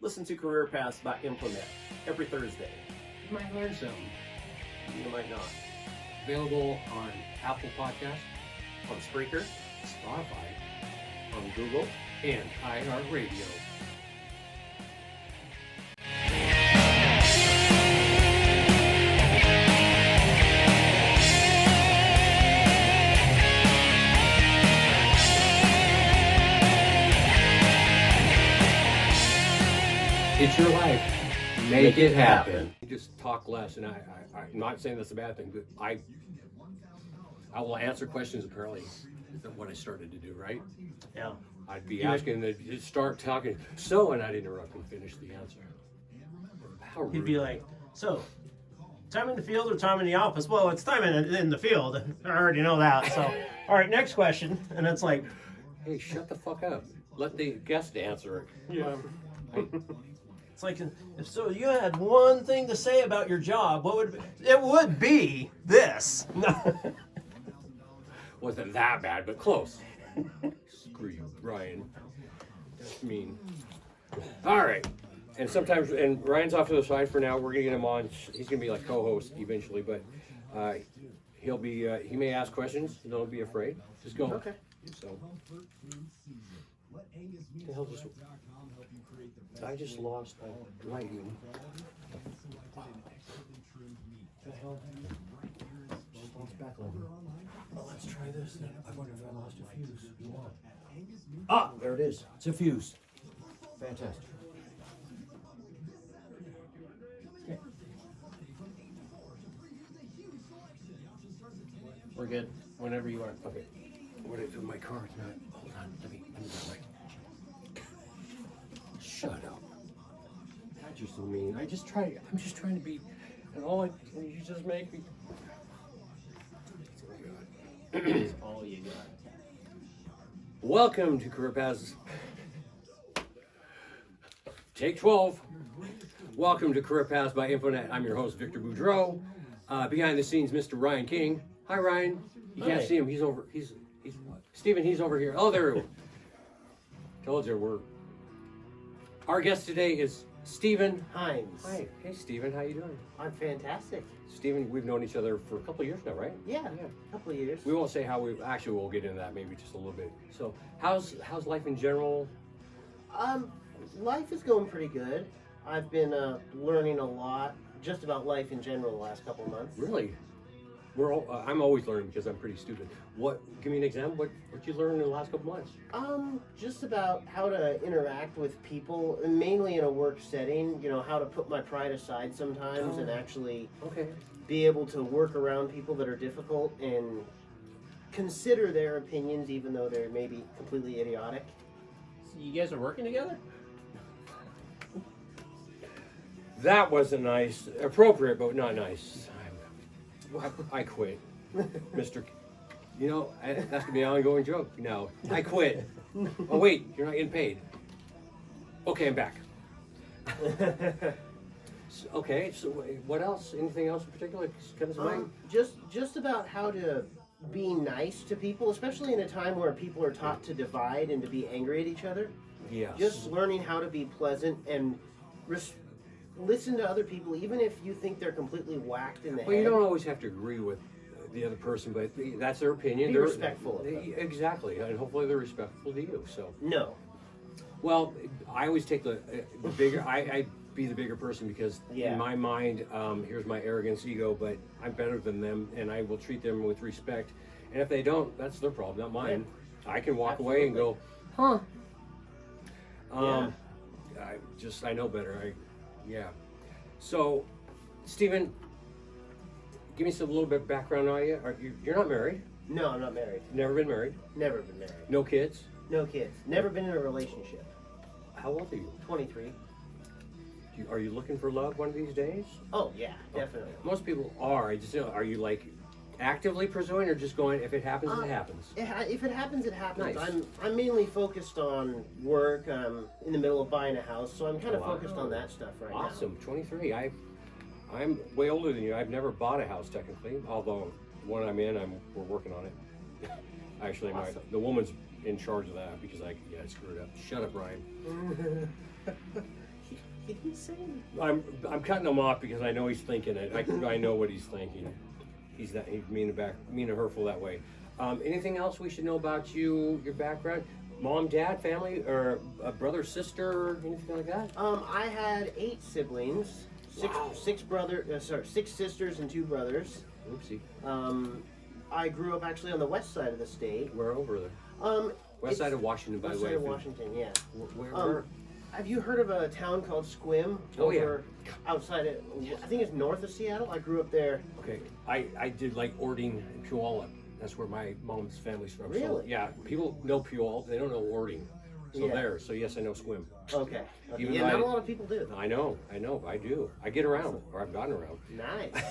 Listen to Career Paths by Implement every Thursday. You might learn something. You might not. Available on Apple Podcasts, On Spreaker, Spotify, on Google, and iHeartRadio. It's your life. Make it happen. You just talk less, and I'm not saying that's a bad thing, but I will answer questions. Apparently, is that what I started to do, right? yeah. I'd be asking to just start talking, and I'd interrupt and finish the answer. How rude. He'd be like, so, time in the field or time in the office? Well, it's time in the field. I already know that. So, all right, next question. And it's like, Hey, shut the fuck up. Let the guest answer it. Yeah. it's like, if you had one thing to say about your job, what would it would be this? Wasn't that bad, but close. Screw you, Ryan. That's mean. All right. And sometimes, and Ryan's off to the side for now. We're gonna get him on. He's gonna be like co-host eventually, but he'll be. He may ask questions. Don't be afraid. Just go. Okay. So. The hell just, I just lost my lighting. The hell? Just lost backlighting. Well, let's try this then. I wonder if I lost a fuse. Ah, there it is. It's a fuse. Fantastic. Okay. We're good. Whenever you are. Okay. What do I do with my car? It's not. Hold on. Let me get my. Shut up. You're so mean. I'm just trying to be. And you just make me. It's all you got. Welcome to Career Paths. Take 12. Welcome to Career Paths by Infonet. I'm your host, Victor Boudreau. Behind the scenes, Mr. Ryan King. Hi, Ryan. You can't Hi. see him. He's over. He's Steven, he's over here. Oh, there we go. Told you Our guest today is Steven. Hines. Hi. Hey, Steven. How you doing? I'm fantastic. Steven, we've known each other for a couple of years now, right? Yeah, a couple of years. We won't say how we'll get into that maybe just a little bit. So, how's life in general? Life is going pretty good. I've been learning a lot just about life in general the last couple of months. Really? I'm always learning because I'm pretty stupid. Give me an example. What you learned in the last couple months? Just about how to interact with people, and mainly in a work setting. You know, how to put my pride aside sometimes and actually be able to work around people that are difficult and consider their opinions, even though they're maybe completely idiotic. So you guys are working together? That wasn't nice. Appropriate, but not nice. I quit, Mr. You know, that's gonna be an ongoing joke now. I quit. Oh wait, you're not getting paid. Okay, I'm back. Okay, so what else? Anything else in particular that comes to mind? Just about how to be nice to people, especially in a time where people are taught to divide and to be angry at each other. Yes. Just learning how to be pleasant and listen to other people, even if you think they're completely whacked in the Well, head. you don't always have to agree with the other person, but that's their opinion. Be They're respectful of them. Exactly, and hopefully they're respectful to you. So. No. Well, I always take the bigger. I be the bigger person because Yeah. in my mind, here's my arrogance, ego, but I'm better than them, and I will treat them with respect. And if they don't, that's their problem, not mine. I can walk away and go, huh? I know better. Yeah. So, Steven, give me a little bit of background on you. You're not married? No, I'm not married. Never been married? Never been married. No kids? No kids. Never been in a relationship. How old are you? 23. Are you looking for love one of these days? Oh, yeah, definitely. Most people are. I just are you like actively pursuing or just going, if it happens, it happens? If it happens, it happens. Nice. I'm mainly focused on work. I'm in the middle of buying a house, so I'm kind of focused on that stuff right now. Awesome. 23. I'm way older than you. I've never bought a house technically, although one I'm in, we're working on it. Actually, Awesome. the woman's in charge of that because I screwed up. Shut up, Ryan. saying? I'm cutting him off because I know he's thinking it. I know what he's thinking. He's mean and hurtful that way. Anything else we should know about you, your background? Mom, dad, family, or a brother, sister, anything like that? I had 8 siblings. Wow. 6 sisters and 2 brothers. Oopsie. I grew up actually on the west side of the state. Where over there? West It's side of Washington, by the west way. side of Washington, yeah. Where? Have you heard of a town called Squim? Oh, yeah. Over outside of, I think it's north of Seattle. I grew up there. Okay, I did like Ording and Puyallup. That's where my mom's family's from. So, Really? yeah, people know Puyallup, they don't know Ording. So Yeah. there, so yes, I know Squim. Okay. Even Yeah, though not I- a lot of people do. I know, I do. I get around, or I've gotten around Nice.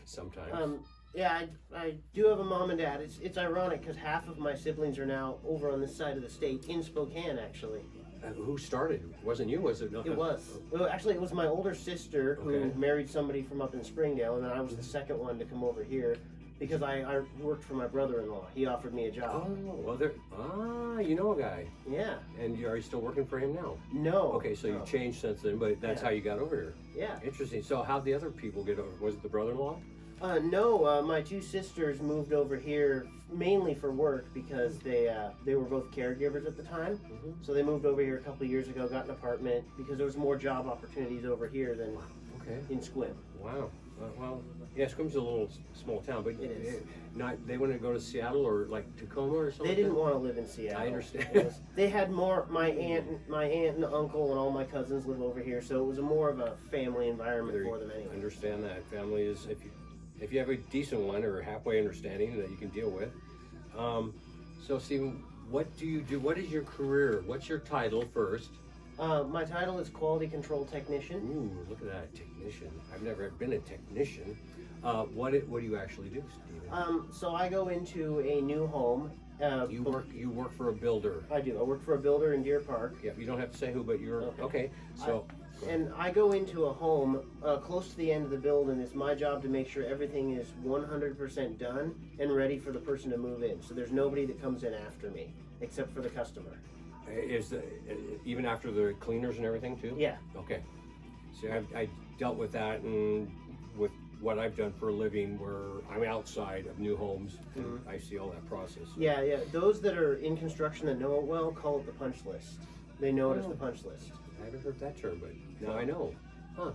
sometimes. Yeah, I do have a mom and dad. It's ironic because half of my siblings are now over on this side of the state in Spokane, actually. Who started? Wasn't you? Was it? No. It was. Well, actually, it was my older sister who Okay. married somebody from up in Springdale, and then I was the second one to come over here because I worked for my brother-in-law. He offered me a job. Oh, well, you know a guy. Yeah. And are you still working for him now? No. Okay, so you No. changed since then, but that's Yeah. how you got over here. Yeah. Interesting. So how'd the other people get over? Was it the brother-in-law? No, my 2 sisters moved over here mainly for work because they were both caregivers at the time. Mhm. So they moved over here a couple of years ago, got an apartment because there was more job opportunities over here than Okay. in Squim. Wow. Well, yeah, Squim's a little small town, but It is. They want to go to Seattle or like Tacoma or something. They didn't want to live in Seattle. I understand. They had more. My aunt and uncle and all my cousins live over here, so it was more of a family environment for them anyway. Understand that family is if you have a decent one or halfway understanding that you can deal with. So Stephen, what do you do? What is your career? What's your title first? My title is Quality Control Technician. Ooh, look at that, technician. I've never been a technician. What do you actually do, Stephen? So I go into a new home. You work for a builder. I do. I work for a builder in Deer Park. Yeah, you don't have to say who, but you're okay. So. And I go into a home close to the end of the build, and it's my job to make sure everything is 100% done and ready for the person to move in. So there's nobody that comes in after me, except for the customer. Is even after the cleaners and everything too? Yeah. Okay. See, I dealt with that and with what I've done for a living, where I'm outside of new homes, and I see all that process. Yeah, yeah. Those that are in construction that know it well call it the punch list. They know it as the punch list. I haven't heard that term, but now I know. Huh?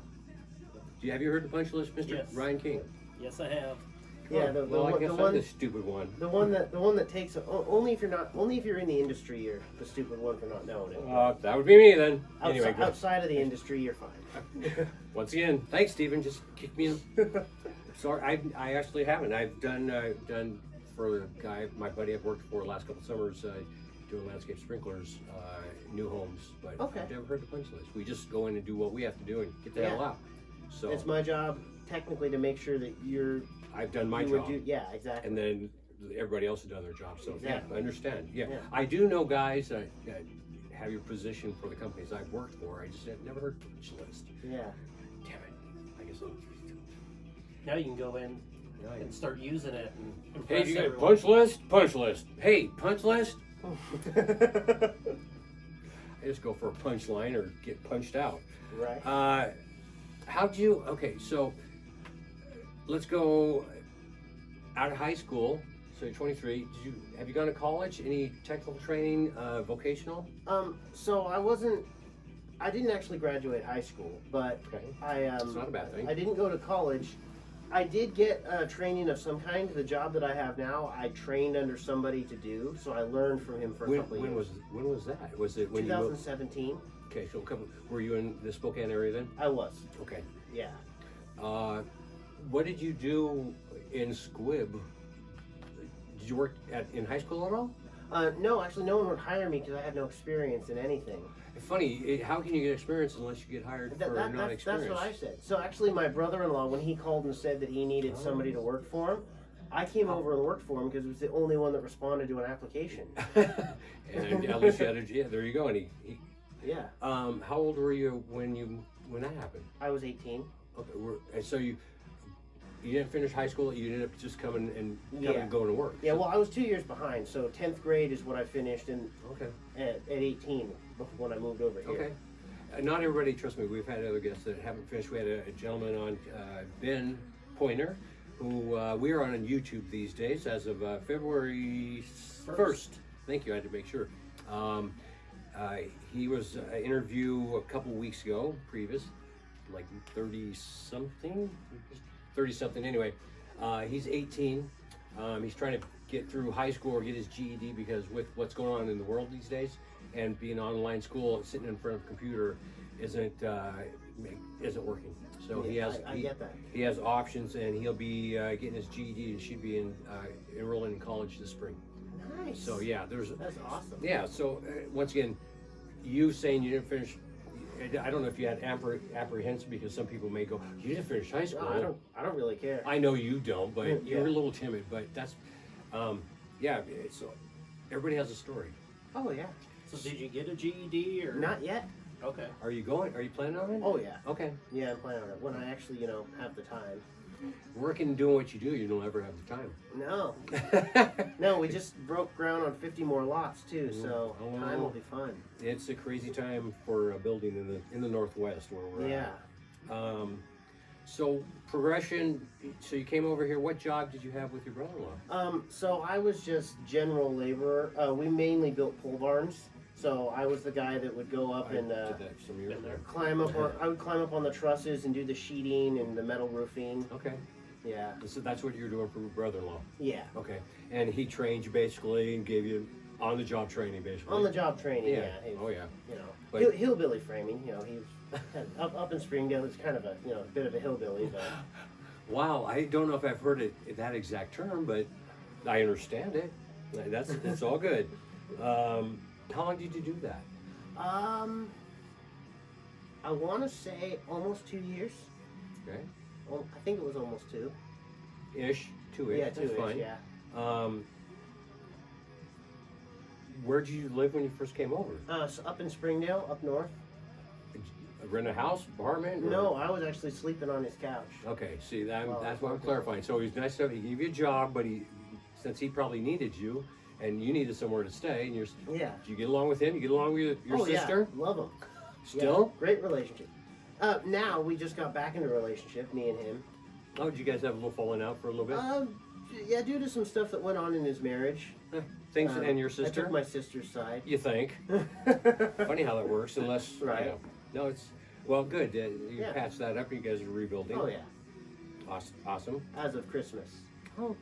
Have you heard the punch list, Mr. Yes. Ryan King? Yes, I have. Yeah, the Well, I guess the I'm one the stupid one. the one that takes only if you're in the industry, you're the stupid one for not knowing it. That would be me then. Outside, Anyway, go. outside of the industry, you're fine. Once again, thanks, Stephen. Just kick me in. Sorry, I actually haven't. I've done for a guy, my buddy I've worked for the last couple summers, doing landscape sprinklers, new homes. But Okay. I've never heard the punch list. We just go in and do what we have to do and get the hell Yeah. out. So It's my job technically to make sure that I've done my you job. yeah, exactly. And then everybody else has done their job. So Exactly. yeah, I understand. Yeah. Yeah. I do know guys that have your position for the companies I've worked for. I just had never heard punch list. Yeah. Damn it. I guess I'll. Now you can go in Yeah, and start using it and Hey, impress do you got a everyone. punch list? Punch list. Hey, punch list? I just go for a punch line or get punched out. Right. How'd you, okay, so let's go out of high school. So you're 23. Have you gone to college? Any technical training, vocational? So I didn't actually graduate high school, but Okay. it's not a bad thing. I didn't go to college. I did get training of some kind. The job that I have now, I trained under somebody to do, so I learned from him for a couple of years. When was that? Was it when you moved? 2017. Okay, so were you in the Spokane area then? I was. Okay. Yeah. What did you do in Squib? Did you work in high school at all? No, actually, no one would hire me because I had no experience in anything. Funny, how can you get experience unless you get hired for not That's experience? what I said. So actually, my brother-in-law, when he called and said that he needed somebody to work for him, I came over and worked for him because it was the only one that responded to an application. And at least you had yeah, there you go. And he Yeah. how old were you when that happened? I was 18. Okay, and so you didn't finish high school. You ended up just coming and Yeah. going to work. Yeah, well, I was 2 years behind. So 10th grade is what I finished Okay. at 18 when I moved over here. Okay. not everybody, trust me, we've had other guests that haven't finished. We had a gentleman on, Ben Pointer, who we are on YouTube these days as of February 1st. Thank you, I had to make sure. He was an interview a couple weeks ago, previous, like 30-something anyway. He's 18. He's trying to get through high school or get his GED because with what's going on in the world these days and being online school, sitting in front of a computer isn't working. So I get that. He has options, and he'll be getting his GED and should be enrolling in college this spring. Nice. So yeah, that's awesome. Yeah. So once again, you saying you didn't finish. I don't know if you had apprehension because some people may go, you didn't finish high school. No, I don't really care. I know you don't, but Yeah. you're a little timid. But that's, yeah. So everybody has a story. Oh yeah. So did you get a GED or Not yet. Okay. Are you planning on it? Oh yeah. Okay. Yeah, I'm planning on it when I actually, have the time. Working and doing what you do, you don't ever have the time. No. No, we just broke ground on 50 more lots too, so Oh. time will be fun. It's a crazy time for building in the Northwest where we're Yeah. at. So progression. So you came over here. What job did you have with your brother-in-law? So I was just general laborer. We mainly built pole barns. So I was the guy that would go up and did that some years there. climb up. I would climb up on the trusses and do the sheeting and the metal roofing. Okay. Yeah. So that's what you're doing for your brother-in-law. Yeah. Okay. And he trained you basically and gave you on-the-job training basically. On the job training. Yeah. Oh yeah. But hillbilly framing. He was up in Springdale. It's kind of a bit of a hillbilly, but. Wow. I don't know if I've heard it that exact term, but I understand it. That's all good. How long did you do that? I want to say almost 2 years. Okay. Well, I think it was almost 2. Ish. 2-ish. Yeah, That's 2-ish. fine. Yeah. Where did you live when you first came over? So up in Springdale, up north. Rent a house, apartment? Or? No, I was actually sleeping on his couch. Okay, see, that's Well, what I'm clarifying. So he's nice enough, he gave you a job, but since he probably needed you, and you needed somewhere to stay, and Yeah. did you get along with him? You get along with your sister? Yeah, love him. Still? Yeah, great relationship. Now we just got back into a relationship, me and him. Oh, did you guys have a little falling out for a little bit? Yeah, due to some stuff that went on in his marriage. Things and your I sister? took my sister's side. You think? Funny how that works, unless Right. No, it's well, good. You Yeah. patched that up. You guys are rebuilding. Oh yeah, Awesome. as of Christmas. Oh,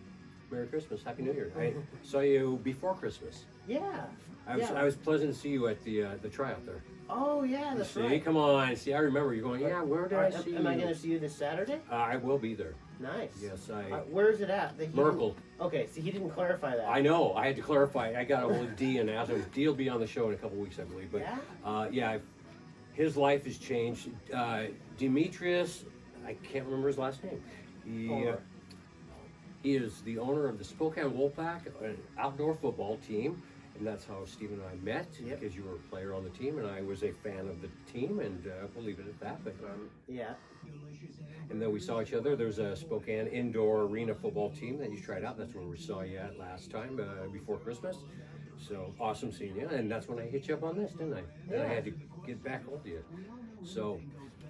Merry Christmas, Happy New Year. I saw you before Christmas. Yeah. I was pleasant to see you at the tryout there. Oh yeah, that's See, right. come on. See, I remember you going. Yeah, where did I see you? Am I going to see you this Saturday? I will be there. Nice. Yes, Where is it at? Merkel. Okay, so he didn't clarify that. I know. I had to clarify. I got a hold of D and asked him. D will be on the show in a couple weeks, I believe. But Yeah? his life has changed. Demetrius, I can't remember his last name. He is the owner of the Spokane Wolfpack, an outdoor football team, and that's how Steve and I met. Yep. Because you were a player on the team, and I was a fan of the team, and we'll leave it at that. But Yeah. and then we saw each other. There's a Spokane indoor arena football team that you tried out. That's where we saw you at last time before Christmas. So awesome seeing you. And that's when I hit you up on this, didn't I? And I had to get back hold of you. So,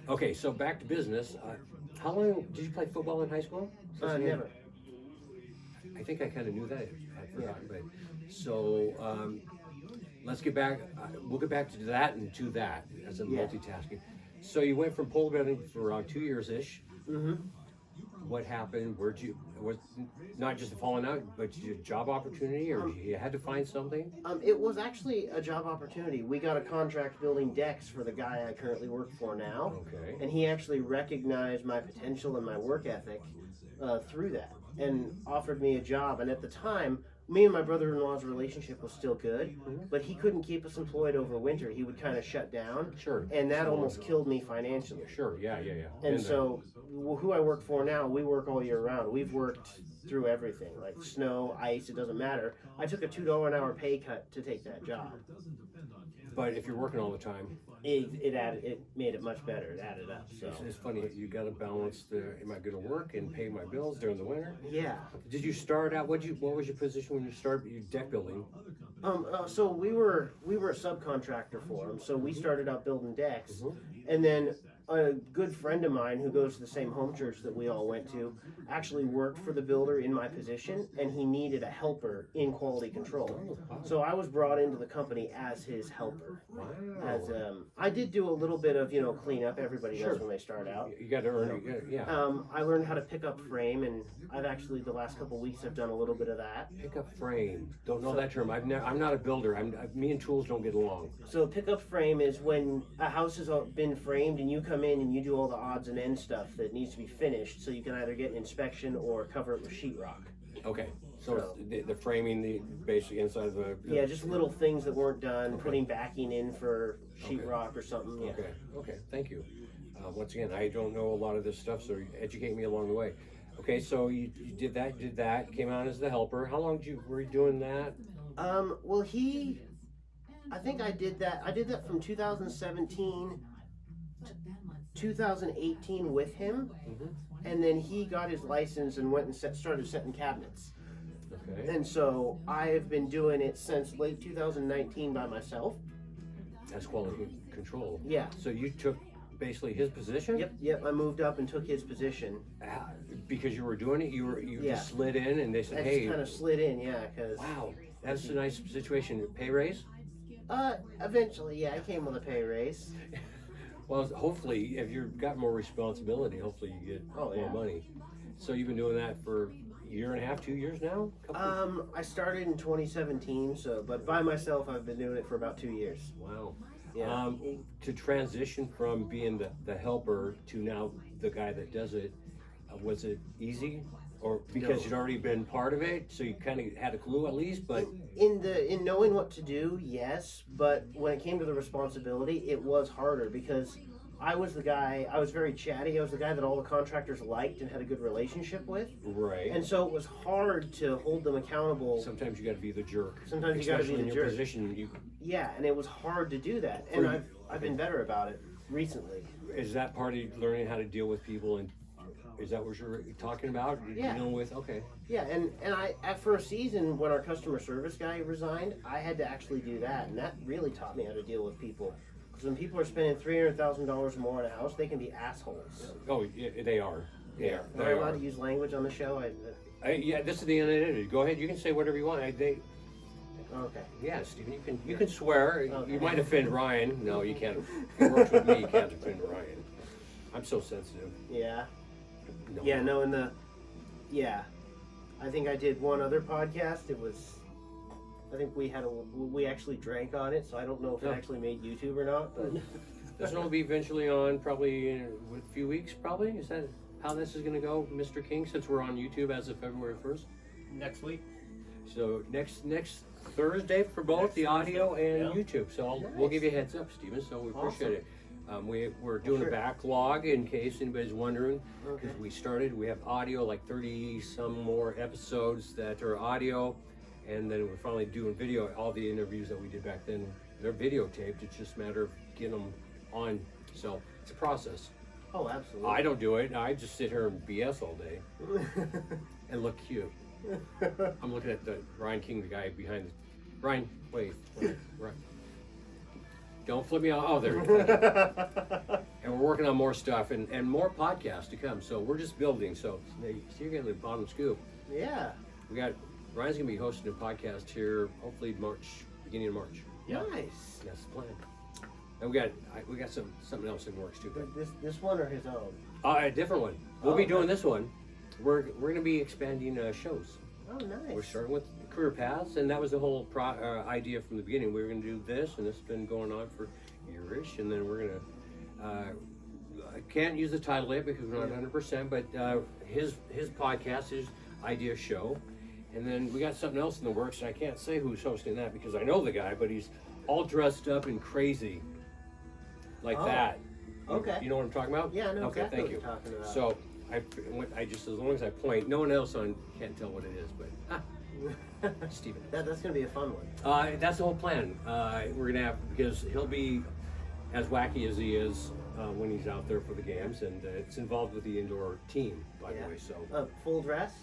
okay, so back to business. How long did you play football in high school? Never. I think I kind of knew that. I forgot. But so let's get back. We'll get back to that and to that as a multitasking. So you went from pole building for around 2 years ish. Mm-hmm. What happened? Was not just a falling out, but a job opportunity, or you had to find something? It was actually a job opportunity. We got a contract building decks for the guy I currently work for now. Okay. And he actually recognized my potential and my work ethic through that and offered me a job. And at the time, me and my brother-in-law's relationship was still good, but he couldn't keep us employed over winter. He would kind of shut down. Sure. And that almost killed me financially. Sure. Yeah. And so, who I work for now, we work all year round. We've worked through everything, like snow, ice, it doesn't matter. I took a $2 an hour pay cut to take that job. But if you're working all the time, It made it much better. It added up. So It's funny, you got to balance the, am I going to work and pay my bills during the winter? yeah. Did you start out, what was your position when you started your deck building? So we were a subcontractor for them. So we started out building decks, Mhm. and then a good friend of mine who goes to the same home church that we all went to actually worked for the builder in my position, and he needed a helper in quality control. So I was brought into the company as his helper. Wow. As I did do a little bit of cleanup. Everybody Sure. does when they start out. You got to earn it, yeah. I learned how to pick up frame, and I've actually the last couple weeks I've done a little bit of that. Pick up frame. Don't know that term. I'm not a builder. Me and tools don't get along. So pick up frame is when a house has been framed and you come in and you do all the odds and ends stuff that needs to be finished, so you can either get an inspection or cover it with sheetrock. Okay. So the framing, the basic inside of the. Yeah, just little things that weren't done, putting backing in for sheetrock or something. Yeah. Okay. Thank you. Once again, I don't know a lot of this stuff, so educate me along the way. Okay, so you did that, came on as the helper. How long were you doing that? Well, I think I did that from 2017 to 2018 with him, and then he got his license and went and started setting cabinets. Okay. And so I have been doing it since late 2019 by myself. That's quality control. Yeah. So you took basically his position? Yep. I moved up and took his position. Because you were doing it, you Yeah. just slid in, and they I said, just "Hey, kind of slid in, yeah, because wow, that's a nice situation. Pay raise?" eventually, yeah, I came with a pay raise. Well, hopefully, if you've got more responsibility, hopefully you get Oh, more yeah. money. So you've been doing that for a year and a half, 2 years now? I started in 2017, but by myself, I've been doing it for about 2 years. Wow. Yeah. To transition from being the helper to now the guy that does it, was it easy? Or because No. you'd already been part of it, so you kind of had a clue at least, but In knowing what to do, yes, but when it came to the responsibility, it was harder because I was very chatty. I was the guy that all the contractors liked and had a good relationship with. right. And so it was hard to hold them accountable. Sometimes you got to be the jerk. Sometimes you gotta be Especially the in your jerk. position. Yeah, and it was hard to do that. And For you- I've been better about it recently. Is that part of learning how to deal with people, and is that what you're talking about? Yeah. Dealing with, okay. Yeah, and for a season when our customer service guy resigned, I had to actually do that, and that really taught me how to deal with people. Because when people are spending $300,000 more on a house, they can be assholes. Oh, yeah, they are. Yeah, Am they I allowed are. to use language on the show? Yeah, this is the unedited. Go ahead. You can say whatever you want. Okay. Yeah, Stephen, you can swear. Okay. You might offend Ryan. No, you can't. If he works with me, you can't offend Ryan. I'm so sensitive. Yeah. No. Yeah. No. Yeah. I think I did one other podcast. I think we actually drank on it, so I don't know if it Oh. actually made YouTube or not. But This one will be eventually on probably in a few weeks. Probably is that how this is going to go, Mr. King? Since we're on YouTube as of February 1st. Next week. So next Thursday for both the audio and Yeah. YouTube. So we'll give you a heads up, Stephen. So we appreciate it. We're doing Sure. a backlog in case anybody's wondering, Okay. because we have audio, like 30 some more episodes that are audio, and then we're finally doing video. All the interviews that we did back then, they're videotaped. It's just a matter of getting them on. So it's a process. oh, absolutely. I don't do it. I just sit here and BS all day and look cute. I'm looking at the Ryan King, the guy behind the. Ryan, wait. Right. Don't flip me out. Oh, there. And we're working on more stuff and more podcasts to come. So we're just building. So you're getting the bottom scoop. Yeah. Ryan's gonna be hosting a podcast here, hopefully beginning of March. Nice. That's the plan. And we got something else in works too. This one or his own? A different one. We'll be Oh, doing okay. this one. We're gonna be expanding shows. Oh, nice. We're starting with career paths, and that was the whole idea from the beginning. We were going to do this, and this has been going on for yearish, and then we're going to. I can't use the title yet because we're not 100%, but his podcast, his idea show, and then we got something else in the works. And I can't say who's hosting that because I know the guy, but he's all dressed up and crazy, like Oh, that. okay. You know what I'm talking about? Yeah, I know Okay, exactly thank what you. you're talking about. So I just, as long as I point, no one else can't tell what it is, but Steven. That's gonna be a fun one. That's the whole plan. We're gonna have, because he'll be as wacky as he is when he's out there for the games, and it's involved with the indoor team, by the way. So, full dress?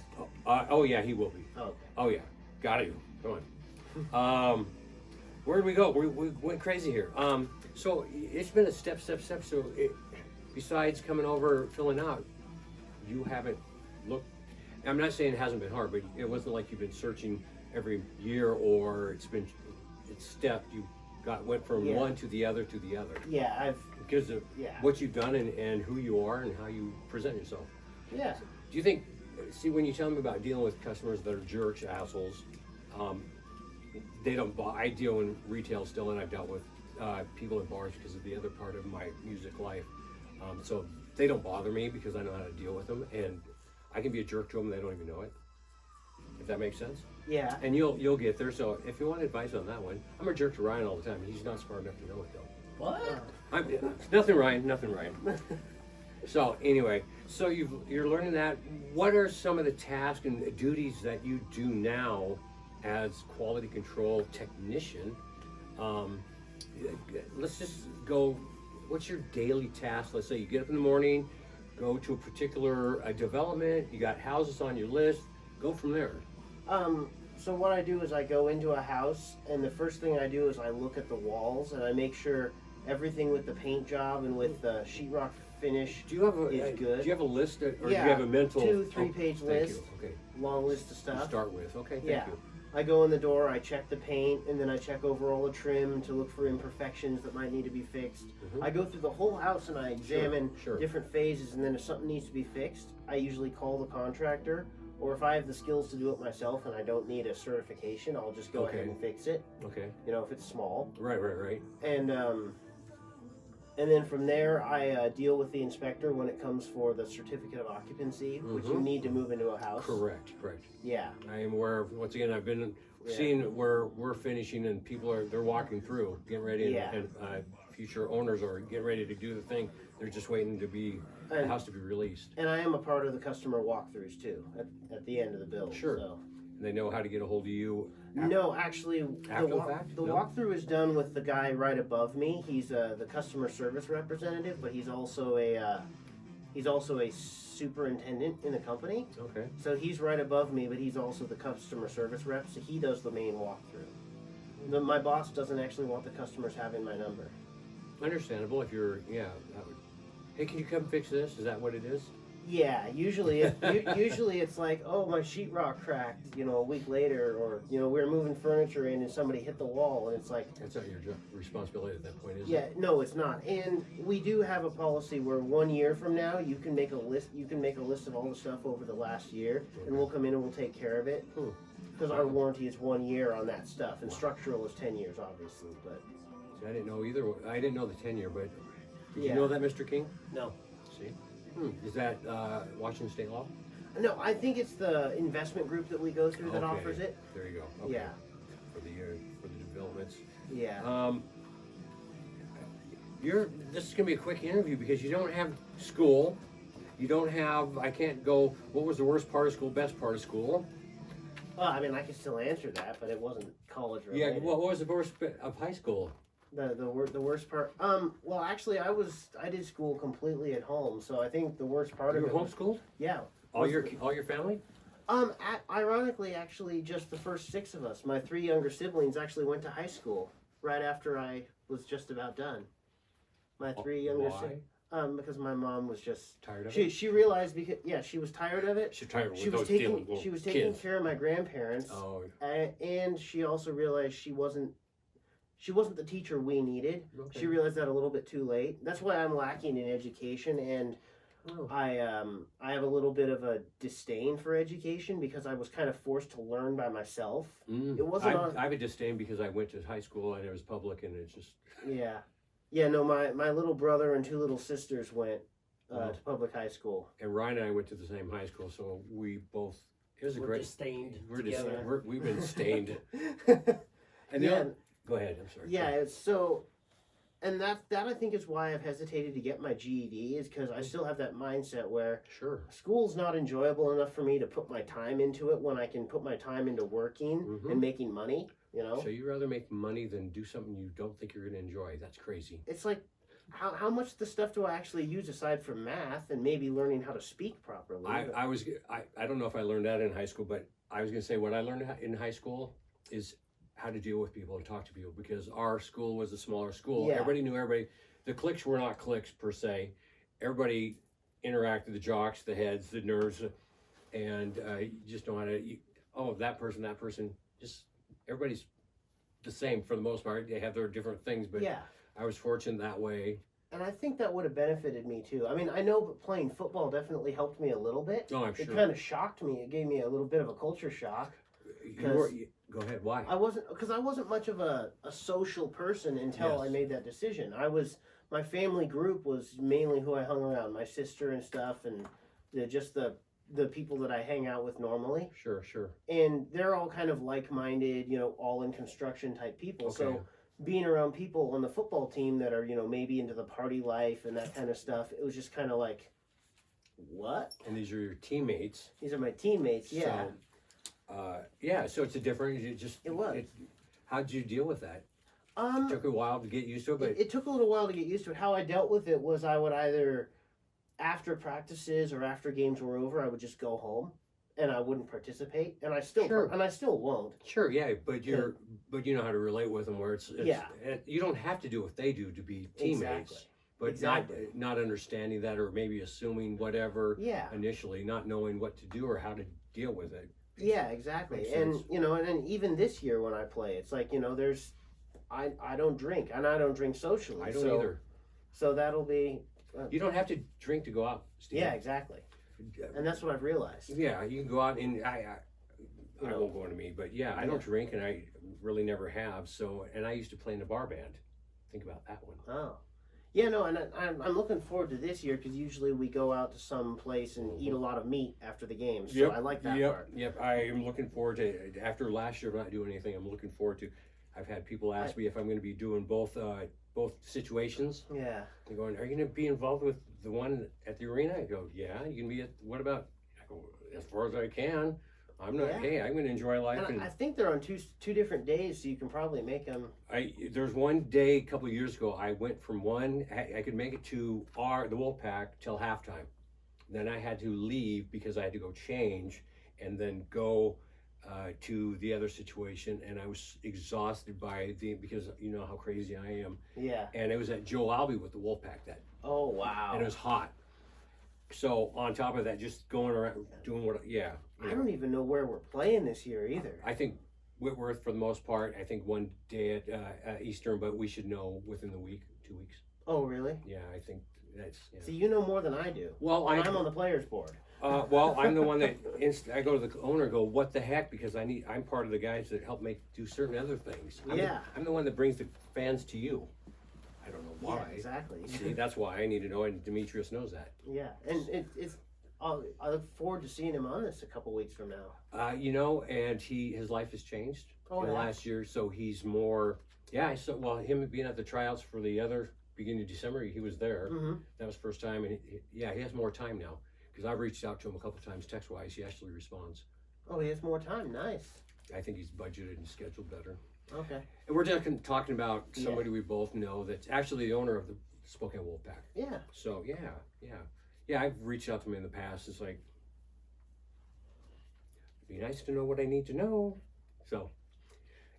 oh yeah, he will be. Oh. Oh yeah, got to. Come on. Where did we go? We went crazy here. So it's been a step. So besides coming over, filling out, you haven't looked. I'm not saying it hasn't been hard, but it wasn't like you've been searching every year, or it's stepped. You went from one to the other to the other. Yeah, because of what you've done and who you are and how you present yourself. Yeah. Do you think? See, when you tell me about dealing with customers that are jerks, assholes, they don't. I deal in retail still, and I've dealt with people in bars because of the other part of my music life. So they don't bother me because I know how to deal with them, and I can be a jerk to them. They don't even know it. If that makes sense. Yeah. And you'll get there. So if you want advice on that one, I'm a jerk to Ryan all the time. He's not smart enough to know it though. What? Nothing, Ryan. So anyway, so you're learning that. What are some of the tasks and duties that you do now as quality control technician? Let's just go. What's your daily task? Let's say you get up in the morning, go to a particular development. You got houses on your list. Go from there. So what I do is I go into a house, and the first thing I do is I look at the walls, and I make sure everything with the paint job and with the sheetrock finish is good. Do you have a list, or do you have a mental 2-3 page list? Thank you. Okay. Long list of stuff. To start with. Okay. Thank you. I go in the door, I check the paint, and then I check over all the trim to look for imperfections that might need to be fixed. Mm-hmm. I go through the whole house and I examine Sure. different phases, and then if something needs to be fixed, I usually call the contractor, or if I have the skills to do it myself and I don't need a certification, I'll just go ahead and fix it. Okay. You know, if it's small. Right. And then from there, I deal with the inspector when it comes for the certificate of occupancy, which you need to move into a house. Correct. Yeah. I am aware of, once again, I've been seeing where we're finishing and people they're walking through, getting ready, and future owners are getting ready to do the thing. They're just waiting to be, the house to be released. And I am a part of the customer walkthroughs too, at the end of the build. Sure. So. And they know how to get a hold of you. No, actually, After the fact? the walkthrough is done with the guy right above me. He's the customer service representative, but he's also a superintendent in the company. Okay. So he's right above me, but he's also the customer service rep. So he does the main walkthrough. My boss doesn't actually want the customers having my number. Understandable if you're, that would, hey, can you come fix this? Is that what it is? Yeah, usually it's like, oh, my sheetrock cracked, a week later, or we were moving furniture in and somebody hit the wall, and it's like, that's not your responsibility at that point, is it? Yeah, no, it's not. And we do have a policy where 1 year from now you can make a list. You can make a list of all the stuff over the last year, and we'll come in and we'll take care of it. Because our warranty is 1 year on that stuff, and structural is 10 years, obviously. But see, I didn't know either. I didn't know the tenure, but did you know that, Mr. King? No. See. Is that Washington State law? No, I think it's the investment group that we go through that offers it. There you go. Okay. Yeah. For the developments. Yeah. This is gonna be a quick interview because you don't have school. You don't have. I can't go. What was the worst part of school? Best part of school? Well, I mean, I can still answer that, but it wasn't college related. Yeah. What was the worst bit of high school? The worst part. Well, actually, I did school completely at home, so I think the worst part of it. You were homeschooled? Yeah. All your family? Ironically, actually, just the first 6 of us. My 3 younger siblings actually went to high school right after I was just about done. My 3 younger siblings. Because my mom was just tired of it. She realized she was tired of it. She's tired of she was taking care of my grandparents. Oh. And she also realized she wasn't the teacher we needed. Okay. She realized that a little bit too late. That's why I'm lacking in education, and I have a little bit of a disdain for education because I was kind of forced to learn by myself. It wasn't. I have a disdain because I went to high school and it was public and it's just. Yeah. No, my little brother and 2 little sisters went to public high school. And Ryan and I went to the same high school, so we both. It was a We're great. disdained. We've been stained. And go ahead. I'm sorry. Yeah, and that I think is why I've hesitated to get my GED, is because I still have that mindset where school's not enjoyable enough for me to put my time into it when I can put my time into working and making money. So you'd rather make money than do something you don't think you're going to enjoy? That's crazy. It's like how much of the stuff do I actually use aside from math and maybe learning how to speak properly? I don't know if I learned that in high school, but I was going to say what I learned in high school is how to deal with people and talk to people, because our school was a smaller school. Yeah. Everybody knew everybody. The cliques were not cliques per se. Everybody interacted, the jocks, the heads, the nerds, and you just know how to, that person, just everybody's the same for the most part. They have their different things, but yeah. I was fortunate that way. And I think that would have benefited me too. I mean, I know playing football definitely helped me a little bit. Oh, I'm sure. It kind of shocked me. It gave me a little bit of a culture shock. Go ahead. Why? I wasn't much of a social person until I made that decision. My family group was mainly who I hung around, my sister and stuff, and just the people that I hang out with normally. Sure. And they're all kind of like-minded, all in construction type people. Okay. So being around people on the football team that are, maybe into the party life and that kind of stuff, it was just kind of like, what? And these are your teammates. These are my teammates, yeah. So it's a different. It was. How'd you deal with that? It took a while to get used to it, but it took a little while to get used to it. How I dealt with it was I would either, after practices or after games were over, I would just go home and I wouldn't participate, and I still won't. Sure, yeah, but you know how to relate with them, where it's you don't have to do what they do to be teammates. Exactly. But not understanding that, or maybe assuming whatever initially, not knowing what to do or how to deal with it. Yeah, exactly. Makes And sense. and then even this year when I play, it's like, there's I don't drink, and I don't drink socially. I don't either. So that'll be You don't have to drink to go out, Steve. yeah, exactly. And that's what I've realized. Yeah, you can go out and I won't go into me, but I don't drink, and I really never have. So, and I used to play in a bar band. Think about that one. Oh. Yeah, no, and I'm looking forward to this year, because usually we go out to some place and eat a lot of meat after the games. So I like that part. Yep, I am looking forward to, after last year of not doing anything, I'm looking forward to, I've had people ask me if I'm going to be doing both situations. Yeah. They're going, are you going to be involved with the one at the arena? I go, yeah. You can be at, what about, I go, as far as I can. I'm not, hey, I'm going to enjoy life. And I think they're on two different days, so you can probably make them. There's one day a couple of years ago, I went from one, I could make it to the Wolfpack till halftime. Then I had to leave because I had to go change and then go to the other situation, and I was exhausted because you know how crazy I am. Yeah. And it was at Joe Albee with the Wolfpack Oh, wow. and it was hot. So on top of that, just going around doing I don't even know where we're playing this year either. I think Whitworth for the most part. I think one day at Eastern, but we should know within the week, 2 weeks. Oh, really? Yeah, I think that's. Yeah. See, you know more than I do. Well, I'm on the players board. Well, I'm the one that I go to the owner and go, what the heck? Because I'm part of the guys that help do certain other things. I'm the one that brings the fans to you. I don't know why. Yeah, exactly. See, that's why I need to know, and Demetrius knows that. Yeah, and it's. I look forward to seeing him on this a couple weeks from now. And his life has changed in the yeah. last year, so he's more. Yeah, so him being at the tryouts for the other beginning of December, he was there. Mm-hmm. That was first time, and he has more time now because I've reached out to him a couple times text wise. He actually responds. Oh, he has more time. Nice. I think he's budgeted and scheduled better. Okay. And we're just talking about somebody we both know that's actually the owner of the Spokane Wolfpack. Yeah. So yeah, I've reached out to him in the past. It's like, it'd be nice to know what I need to know. So,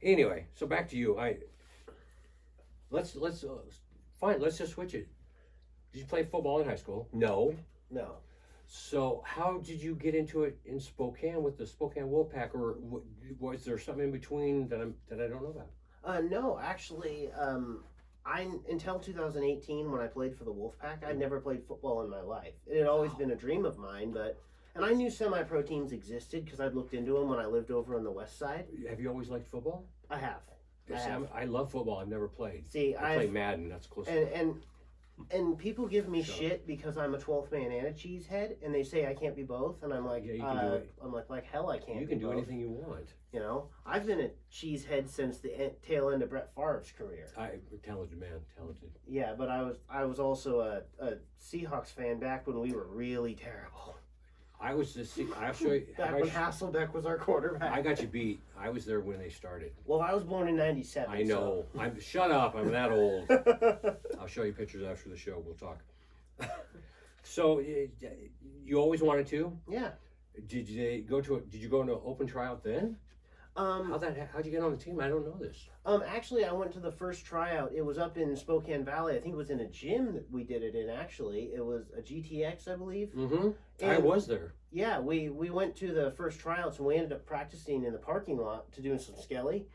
anyway, so back to you. Let's just switch it. Did you play football in high school? No. No. So, how did you get into it in Spokane with the Spokane Wolfpack, or was there something in between that I don't know about? No, actually, until 2018 when I played for the Wolfpack, I'd never played football in my life. It had always been a dream of mine, and I knew semi-pro teams existed because I'd looked into them when I lived over on the west side. Have you always liked football? I have. I love football. I've never played. See, I play Madden. That's close. And people give me shit because I'm a 12th man and a cheesehead, and they say I can't be both, and I'm like, yeah, you can do it. I'm like hell I can't. You can do both. anything you want. I've been a cheesehead since the tail end of Brett Favre's career. Talented man, talented. Yeah, but I was also a Seahawks fan back when we were really terrible. I was just. I'll show you. Back when Hasselbeck was our quarterback. I got you beat. I was there when they started. Well, I was born in '97. I know. So. Shut up. I'm that old. I'll show you pictures after the show. We'll talk. So, you always wanted to? Yeah. Did you go into an open tryout then? How'd you get on the team? I don't know this. Actually, I went to the first tryout. It was up in Spokane Valley. I think it was in a gym that we did it in. Actually, it was a GTX, I believe. Mm-hmm. I was there. Yeah, we went to the first tryouts and we ended up practicing in the parking lot to doing some skelly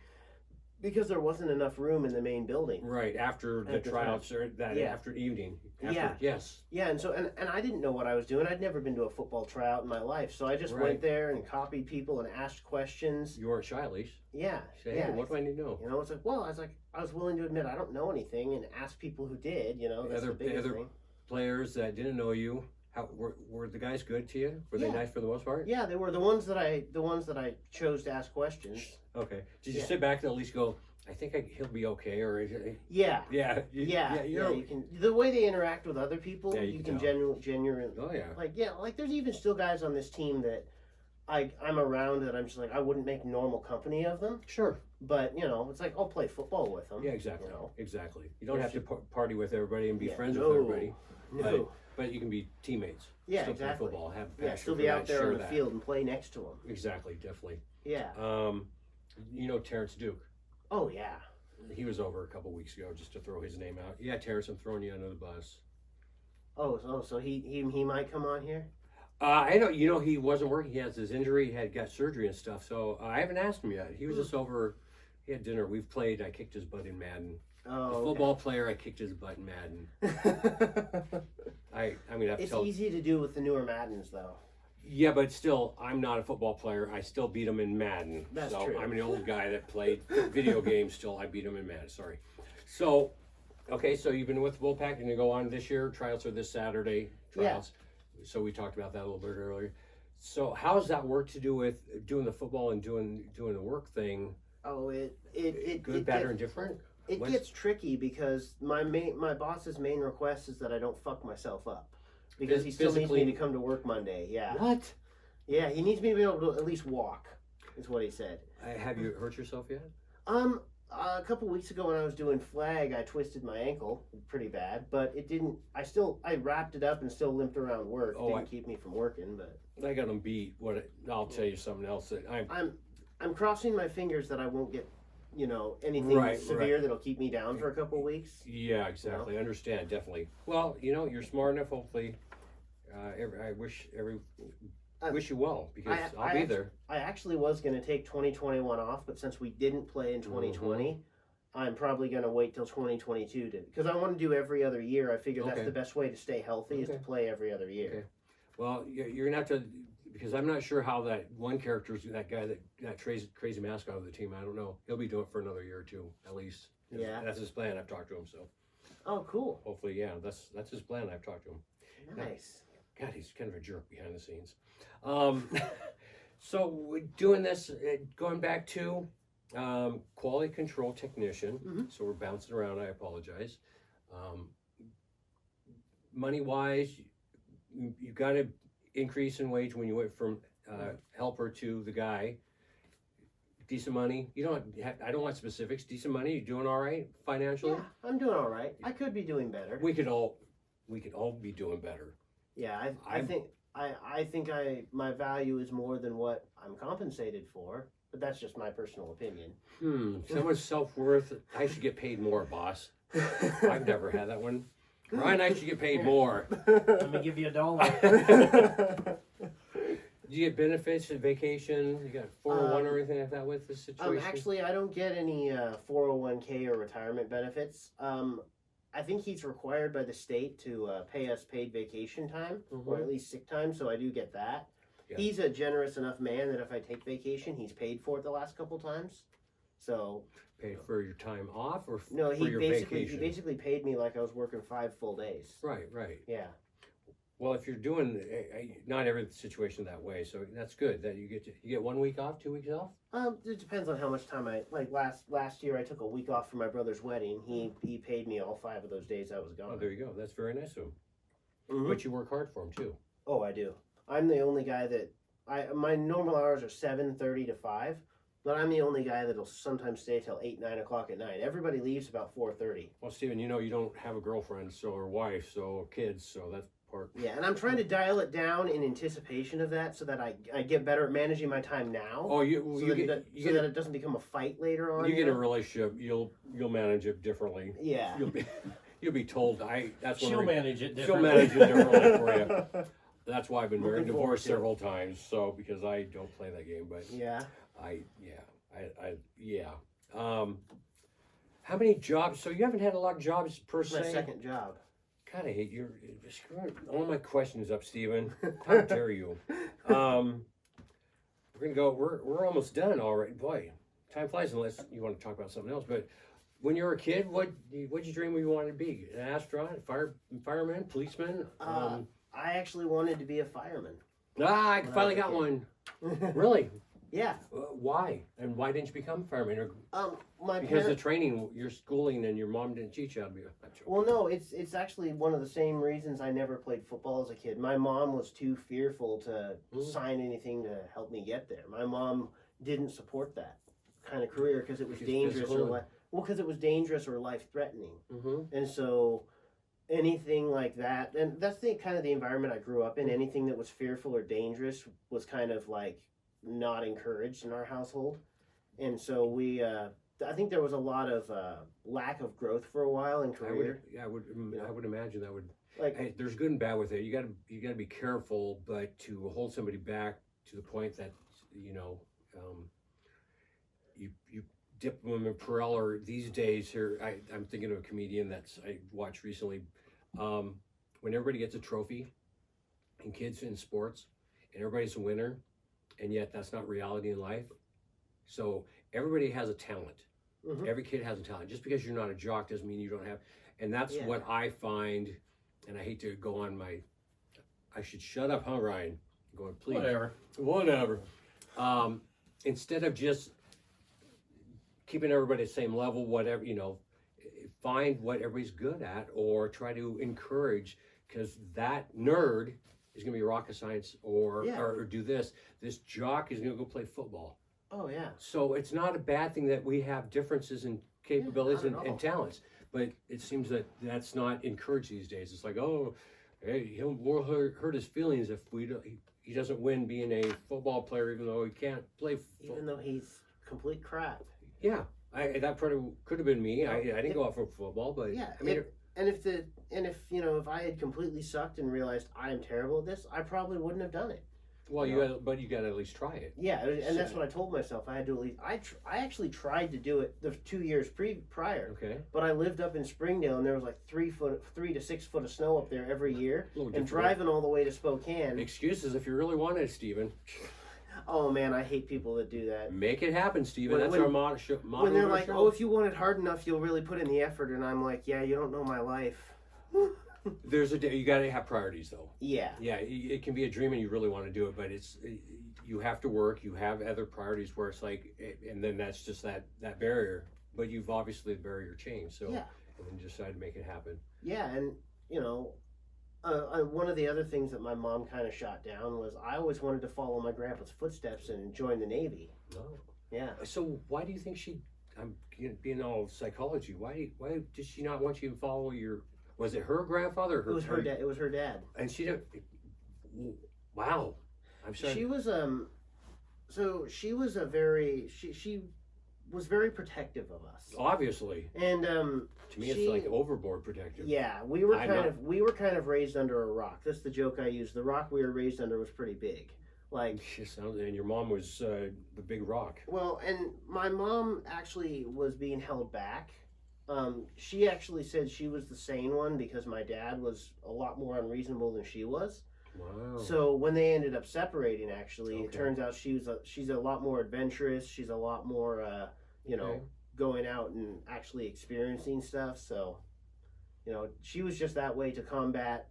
because there wasn't enough room in the main building. Right after the tryouts or that after evening. Yes. Yeah, and so and I didn't know what I was doing. I'd never been to a football tryout in my life, so I just went there and copied people and asked questions. You weren't shy, at least. Yeah. Say, hey, what do I need to know? You know, it's I was willing to admit I don't know anything and ask people who did. You know, that's the biggest thing. Players that didn't know you. How were the guys good to you? Were they nice for the most part? Yeah, they were the ones that I chose to ask questions. Okay. Did you sit back and at least go, I think he'll be okay, or yeah, you can the way they interact with other people, you can genuinely. Oh yeah. Like there's even still guys on this team that I'm around that I'm just like I wouldn't make normal company of them. Sure. But you know, it's like I'll play football with them. Yeah, exactly. You know? Exactly. You don't have to party with everybody and be friends with everybody. No. But you can be teammates. Yeah, still exactly. Play football, have passion still for be that, out there share on the that. field and play next to them. Exactly, definitely. Yeah. You know Terrence Duke. Oh yeah. He was over a couple weeks ago just to throw his name out. Yeah, Terrence, I'm throwing you under the bus. So he might come on here. I know. You know, he wasn't working. He has his injury. He had got surgery and stuff. So I haven't asked him yet. He was just over. He had dinner. We've played. I kicked his butt in Madden. Oh, a football player. I kicked his butt in Madden. I mean, it's easy to do with the newer Maddens, though. Yeah, but still, I'm not a football player. I still beat him in Madden. That's so true. I'm an old guy that played video games. Still, I beat him in Madden. Sorry. So, okay, so you've been with the Bullpack, and you go on this year. Tryouts are this Saturday. Tryouts. Yeah. So we talked about that a little bit earlier. So how does that work to do with doing the football and doing the work thing? Oh, good, bad, or different. It gets tricky because my boss's main request is that I don't fuck myself up. Because he still needs me to come to work Monday. Yeah. What? Yeah, he needs me to be able to at least walk. Is what he said. Have you hurt yourself yet? A couple weeks ago when I was doing flag, I twisted my ankle pretty bad, but it didn't. I wrapped it up and still limped around work. Didn't keep me from working, but I got him beat. I'll tell you something else that I'm crossing my fingers that I won't get, anything severe that'll keep me down for a couple weeks. Yeah, exactly. You know? I understand, definitely. Well, you're smart enough. Hopefully, I wish you well because I'll be there. I actually was going to take 2021 off, but since we didn't play in 2020, I'm probably going to wait till 2022 because I want to do every other year. I figure that's the best way to stay healthy is to play every other year. Okay. Well, you're going to have to. Because I'm not sure how that one character, that guy that crazy mascot of the team, I don't know. He'll be doing it for another year or two, at least. Yeah. That's his plan. I've talked to him, so. Oh, cool. Hopefully, yeah. That's his plan. I've talked to him. Nice. God, he's kind of a jerk behind the scenes. So doing this, going back to quality control technician. Mm-hmm. So we're bouncing around. I apologize. Money-wise, you got to increase in wage when you went from helper to the guy. Decent money. I don't want specifics. Decent money. You doing all right financially? Yeah, I'm doing all right. I could be doing better. We could all be doing better. Yeah, I think my value is more than what I'm compensated for, but that's just my personal opinion. Someone's self-worth. I should get paid more, boss. I've never had that one. Ryan, I should get paid more. Let me give you $1. Do you get benefits and vacation? You got 401 or anything like that with this situation? Actually, I don't get any 401k or retirement benefits. I think he's required by the state to pay us paid vacation time, or at least sick time, so I do get that. Yeah. He's a generous enough man that if I take vacation, he's paid for it the last couple times. So paid for your time off or no? For your vacation? He basically paid me like I was working 5 full days. Right. Yeah. Well, if you're doing not every situation that way, so that's good that you get 1 week off, 2 weeks off. It depends on how much time last year I took a week off for my brother's wedding. He paid me all 5 of those days I was gone. Oh, there you go. That's very nice of him. But you work hard for him too. Oh, I do. I'm the only guy that my normal hours are 7:30 to 5, but I'm the only guy that'll sometimes stay till 8, 9 o'clock at night. Everybody leaves about 4:30. Well, Steven, you know you don't have a girlfriend, so or wife, so kids, so that's part. Yeah, and I'm trying to dial it down in anticipation of that, so that I get better at managing my time now. Oh, that it doesn't become a fight later on. You get a relationship, you'll manage it differently. Yeah. You'll be told. She'll manage it She'll differently. manage it differently for you. That's why I've been married and Looking forward divorced to it. several times. So because I don't play that game, but Yeah. yeah. How many jobs? So you haven't had a lot of jobs per It's my se. second job. God, I hate your. All my questions up, Steven. How dare you? We're gonna go. We're almost done already. Boy, time flies unless you want to talk about something else. But when you were a kid, what'd you dream you wanted to be? An astronaut, fireman, policeman? I actually wanted to be a fireman. I finally got one. Really? Yeah. Why? And why didn't you become a fireman? Or, My because the parents. training, your schooling, and your mom didn't teach you how to be a. Well, no, it's actually one of the same reasons I never played football as a kid. My mom was too fearful to sign anything to help me get there. My mom didn't support that kind of career because it was dangerous because it was dangerous or life threatening. Mm-hmm. And so anything like that, and that's the kind of the environment I grew up in. Anything that was fearful or dangerous was kind of like not encouraged in our household. And so I think there was a lot of lack of growth for a while in career. I would imagine that would. Like, Hey, there's good and bad with it. You gotta be careful, but to hold somebody back to the point that you dip them in Perel, or these days here. I'm thinking of a comedian I watched recently. When everybody gets a trophy, and kids in sports, and everybody's a winner, and yet that's not reality in life. So everybody has a talent. mhm. Every kid has a talent. Just because you're not a jock doesn't mean you don't have. And that's Yeah. what I find. And I hate to go on I should shut up, huh, Ryan? Going, please. Whatever. Instead of just keeping everybody at the same level, whatever, find what everybody's good at, or try to encourage, because that nerd is going to be rocket science or do this. This jock is going to go play football. Oh yeah. So it's not a bad thing that we have differences in capabilities not at all. and talents, but it seems that that's not encouraged these days. It's like, oh, hey, we'll hurt his feelings if he doesn't win being a football player, even though he can't play. Even though he's complete crap. Yeah, that probably could have been me. I didn't go out for football, but Yeah. I mean, if I had completely sucked and realized I am terrible at this, I probably wouldn't have done it. well, you got to at least try it. Yeah, and that's what I told myself. I had to at least. I actually tried to do it the 2 years prior, Okay. but I lived up in Springdale, and there was like 3 to 6 foot of snow up there every year, A little and difficult. driving all the way to Spokane. Excuses if you really want it, Steven. Oh man, I hate people that do that. Make it happen, Steven. When- That's our motto. When they're like, "Oh, if you want it hard enough, you'll really put in the effort," and I'm like, "Yeah, you don't know my life." There's a day you got to have priorities, though. Yeah. Yeah, it can be a dream and you really want to do it, but you have to work. You have other priorities where it's like, and then that's just that barrier. But you've obviously the barrier changed, so Yeah. and then you decided to make it happen. Yeah, and one of the other things that my mom kind of shot down was I always wanted to follow my grandpa's footsteps and join the Navy. No. Yeah. So why do you think I'm being all psychology. Why did she not want you to follow your? Was it her grandfather? Or her, It was her dad. It was her dad. And she didn't. Wow. I'm sorry. She was so she was a very she was very protective of us. Obviously. And To me, it's like overboard protective. Yeah, we were kind of raised under a rock. That's the joke I use. The rock we were raised under was pretty big. Like, and your mom was the big rock. well, and my mom actually was being held back. She actually said she was the sane one because my dad was a lot more unreasonable than she was. Wow. So when they ended up separating, actually, it Okay. turns out she's a lot more adventurous. She's a lot more, Okay. going out and actually experiencing stuff. So, she was just that way to combat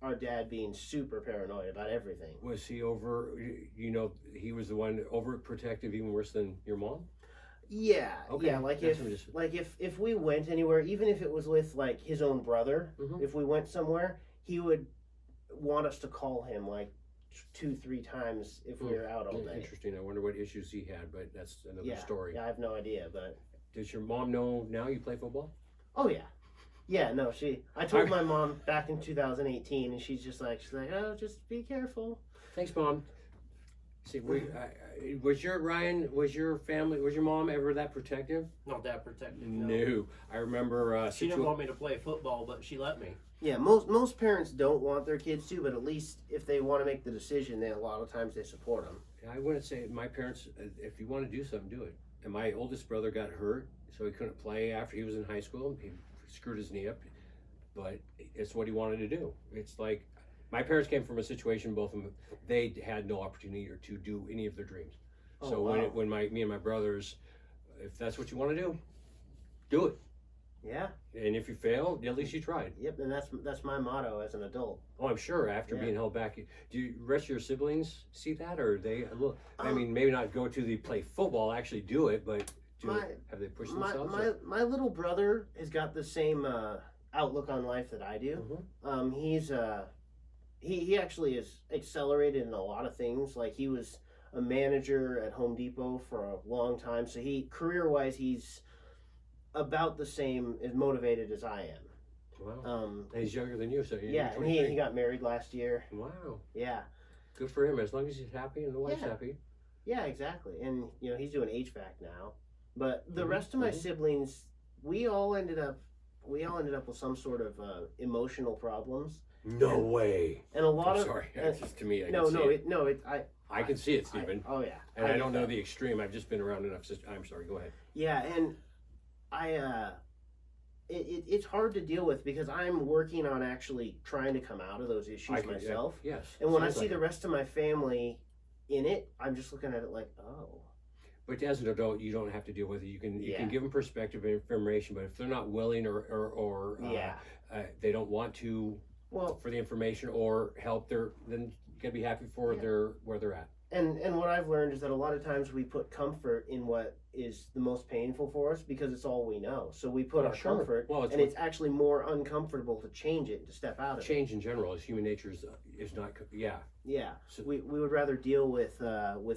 our dad being super paranoid about everything. Was he he was the one overprotective, even worse than your mom? Yeah, Okay, yeah. Like that's what it is. if we went anywhere, even if it was with like his own brother, Mhm. if we went somewhere, he would want us to call him like 2-3 times if we were out all day. Interesting. I wonder what issues he had, but that's another Yeah, story. yeah, I have no idea, but Does your mom know now you play football? oh yeah, yeah. No, I told my mom back in 2018, and she's like, oh, just be careful. Thanks, Mom. See, was your mom ever that protective? Not that protective. No. I remember. She didn't want me to play football, but she let me. Yeah, most parents don't want their kids to, but at least if they want to make the decision, a lot of times they support them. I wouldn't say my parents. If you want to do something, do it. And my oldest brother got hurt, so he couldn't play after he was in high school. He screwed his knee up, but it's what he wanted to do. It's like my parents came from a situation. Both of them, they had no opportunity to do any of their dreams. Oh, So wow. when me and my brothers, if that's what you want to do it. Yeah. And if you fail, at least you tried. Yep, and that's my motto as an adult. Oh, I'm sure after Yeah. being held back, do you rest of your siblings see that, or they look? I Um, mean, maybe not go to the play football, actually do it, but My- have they pushed My themselves? my little brother has got the same outlook on life that I do. Mhm. He's he actually is accelerated in a lot of things. Like he was a manager at Home Depot for a long time, so career-wise he's about the same as motivated as I am. Wow. And he's younger than you, so you're Yeah, and 23. he got married last year. Wow. Yeah, Good for him. As long as he's happy and the wife's Yeah. happy. yeah, exactly. And he's doing HVAC now. But the Mhm, rest of my mhm. siblings, we all ended up with some sort of emotional problems, No way. and a lot I'm of sorry. and- It's just to me, I no, can see no, it. it I can see it, Stephen. oh yeah, And I get don't know that. the extreme. I've just been around enough. I'm sorry. Go ahead. Yeah, and it's hard to deal with because I'm working on actually trying to come out of those issues myself. Yes. And when I Sounds see like the it. rest of my family in it, I'm just looking at it like, oh, But as an adult, you don't have to deal with it. You can Yeah. give them perspective and information. But if they're not willing or yeah. they don't want to Well, for the information or help, then you gotta be happy for Yeah. where they're at. and what I've learned is that a lot of times we put comfort in what is the most painful for us because it's all we know. So we put Oh, our sure. comfort, Well, it's and what- it's actually more uncomfortable to change it, to step out of it. Change in general is human nature is not. Yeah. Yeah, So- we would rather deal with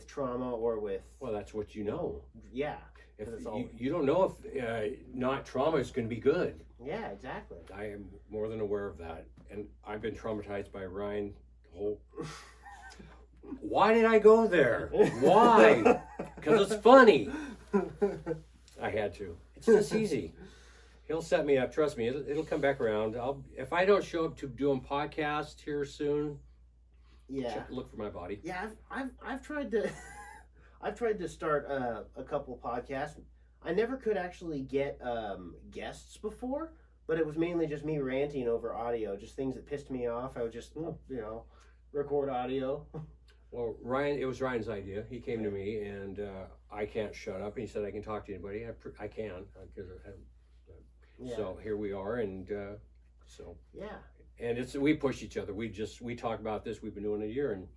trauma or with Well, that's what you know. yeah, If That's all. you don't know if not trauma is going to be good. yeah, exactly. I am more than aware of that, and I've been traumatized by Ryan. Why did I go there? Why? Because it's funny. I had to. It's just easy. He'll set me up. Trust me, it'll come back around. If I don't show up to doing podcast here soon, Yeah. look for my body. Yeah, I've tried to I've tried to start a couple podcasts. I never could actually get guests before, but it was mainly just me ranting over audio, just things that pissed me off. I would just record audio. Well, it was Ryan's idea. He came to me, and I can't shut up. And he said I can talk to anybody. I can, because Yeah. so here we are, and so. Yeah. And we push each other. We talk about this. We've been doing it a year, and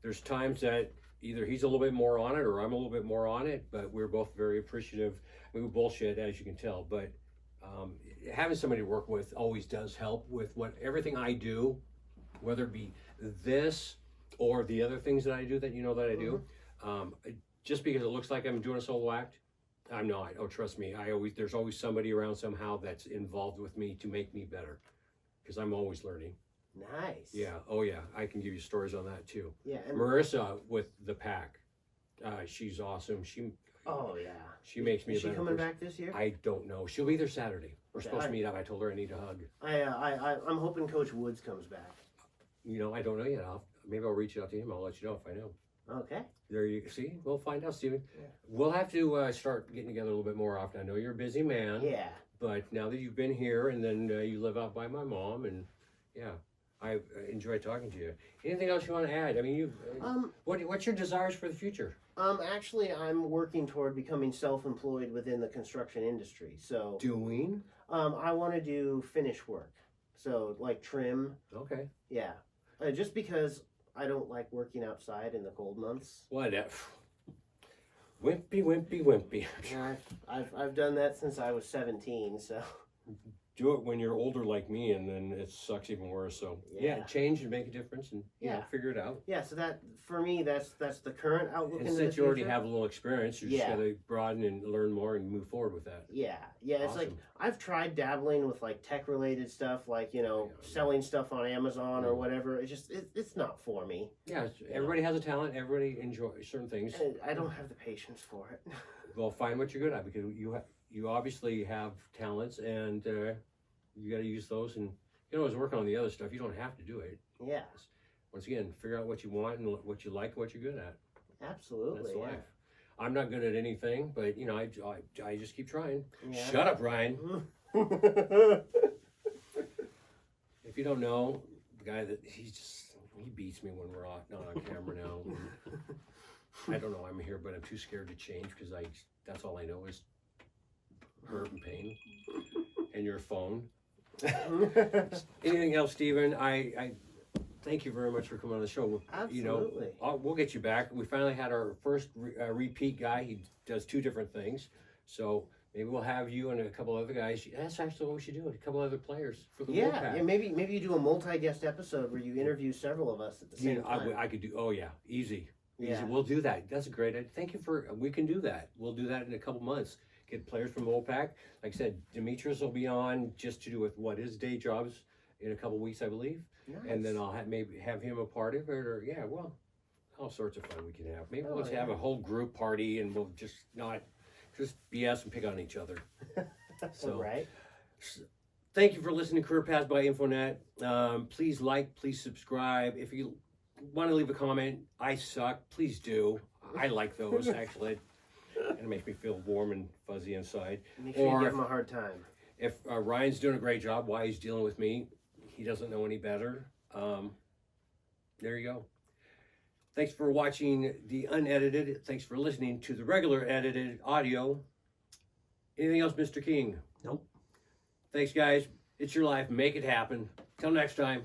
there's times that either he's a little bit more on it or I'm a little bit more on it. But we're both very appreciative. We bullshit, as you can tell. But having somebody to work with always does help with everything I do, whether it be this or the other things that I do that that I do. Just because it looks like I'm doing a solo act, I'm not. Oh, trust me. There's always somebody around somehow that's involved with me to make me better. Because I'm always learning. Nice. Yeah. Oh, yeah. I can give you stories on that too. Yeah. And, Marissa with the pack, she's awesome. oh yeah. She makes me Is a she better coming person. back this year? I don't know. She'll be there Saturday. We're Okay, supposed to I- meet up. I told her I need a hug. I'm hoping Coach Woods comes back. I don't know yet. Maybe I'll reach out to him. I'll let you know if I know. Okay. There you see. We'll find out, Steven. Yeah. We'll have to start getting together a little bit more often. I know you're a busy man. Yeah. But now that you've been here and then you live out by my mom, and yeah, I enjoy talking to you. Anything else you want to add? I mean, what's your desires for the future? Actually, I'm working toward becoming self-employed within the construction industry. So, Doing? I want to do finish work. So, like trim. Okay. Yeah. Just because I don't like working outside in the cold months. Whatever. Wimpy, wimpy, wimpy. Yeah, I've done that since I was 17. So. do it when you're older like me, and then it sucks even worse. So yeah, Yeah. change and make a difference, and you know, Yeah. figure it out. Yeah, so that for me, that's the current outlook. And into since the you already future. have a little experience, you Yeah. just gotta broaden and learn more and move forward with that. Yeah, it's like Awesome. I've tried dabbling with like tech related stuff, like selling stuff on Amazon or whatever. It's not for me. Yeah, everybody has a talent. Everybody enjoys certain things. And I don't have the patience for it. Well, find what you're good at, because you obviously have talents, and you got to use those. And you can always work on the other stuff. You don't have to do it. Yeah, Once again, figure out what you want and what you like and what you're good at. absolutely. That's yeah. life. I'm not good at anything, but you know, I just keep trying. Yeah. Shut up, Ryan. If you don't know, the guy that he beats me when we're not on camera now. I don't know. I'm here, but I'm too scared to change because that's all I know is hurt and pain and your phone. Anything else, Steven? I thank you very much for coming on the show. Absolutely. You know, we'll get you back. We finally had our first repeat guy. He does two different things, so maybe we'll have you and a couple other guys. That's actually what we should do. A couple other players for the Wolfpack. Maybe you do a multi-guest episode where you interview several of us at the same time. I could do. Oh yeah, easy. Yeah. We'll do that. That's a great idea. Thank you we can do that. We'll do that in a couple months. Get players from Wolfpack. Like I said, Demetrius will be on just to do with what his day jobs in a couple weeks, I believe. Nice. And then I'll maybe have him a part of it, or all sorts of fun we can have. Maybe let's have a whole group party, and we'll just not just BS and pick on each other. So, right. Thank you for listening to Career Paths by Infonet. Please like, please subscribe. If you want to leave a comment, I suck, please do. I like those, actually. It makes me feel warm and fuzzy inside. Make sure you give him a hard time. If Ryan's doing a great job while he's dealing with me, he doesn't know any better. There you go. Thanks for watching the unedited. Thanks for listening to the regular edited audio. Anything else, Mr. King? Nope. Thanks, guys. It's your life. Make it happen. Till next time.